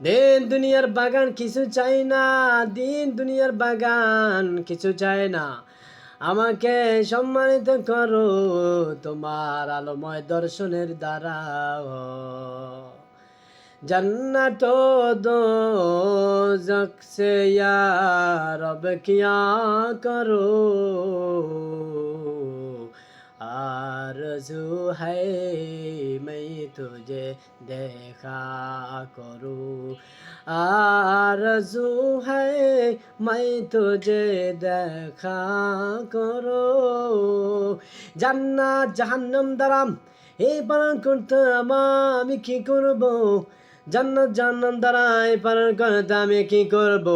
দিন দুনিয়ার বাগান কিছু চাই না, দিন দুনিয়ার বাগান কিছু চাই না। আমাকে সম্মানিত করো তোমার আলোময় দর্শনের দ্বারা। जन्नत दोज़ख से या रब किया करो, आरज़ू है मैं तुझे देखा करूँ, आरज़ू है मैं तुझे देखा करो। জান্নাত জাহান্নাম দ্বারা এই পালন করতে আমি কি করব? জান্নাত জাহান্নাম দ্বারা এই পালন করতে আমি কি করব?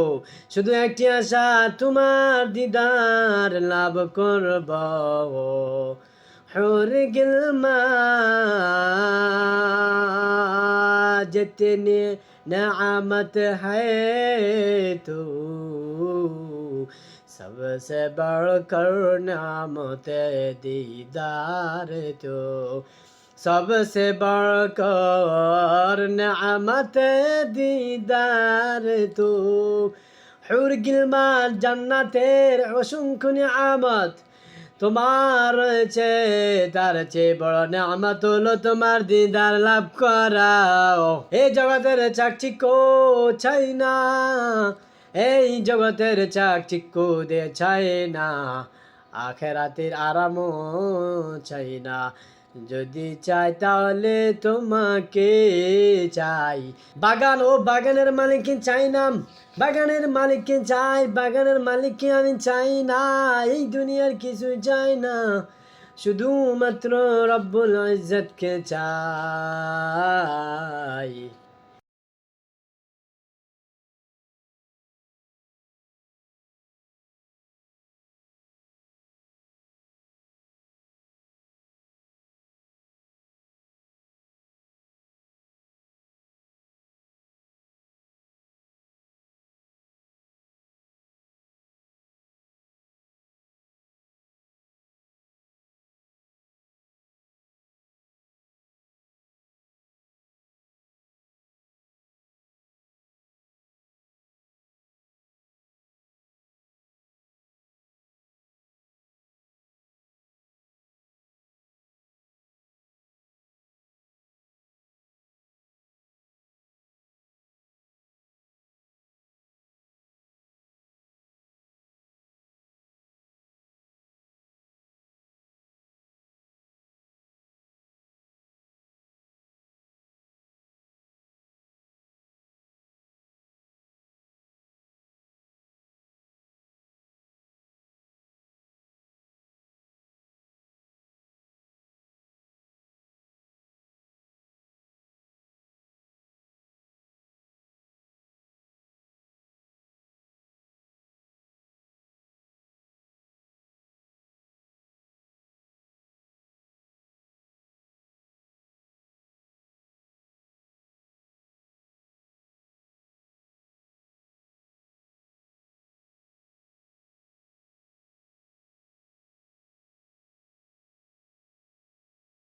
শুধু একটি আশা, তোমার দিদার লাভ করব। হুর গিলমা जितनी नेमत है तू, सबसे बढ़कर नेमत दीदार तो, सबसे बढ़कर नेमत दीदार तो। হুর গিলমান জান্নাতের অসংখ্য নিয়ামত তোমার রয়েছে, তার চেয়ে বড় নিয়ামত হলো তোমার দিদার লাভ করা। এই জগতের চাকচিক্য চাই না, এই জগতের চাকচিক্য দিয়ে চাই না, আখেরাতের আরামও চাই না। যদি চাই তাহলে তোমাকে চাই। বাগান ও বাগানের মালিককে চাই না, বাগানের মালিককে চাই, বাগানের মালিককে আমি চাই না। এই দুনিয়ার কিছু চাই না, শুধুমাত্র রব্বুল ইজ্জতকে চাই।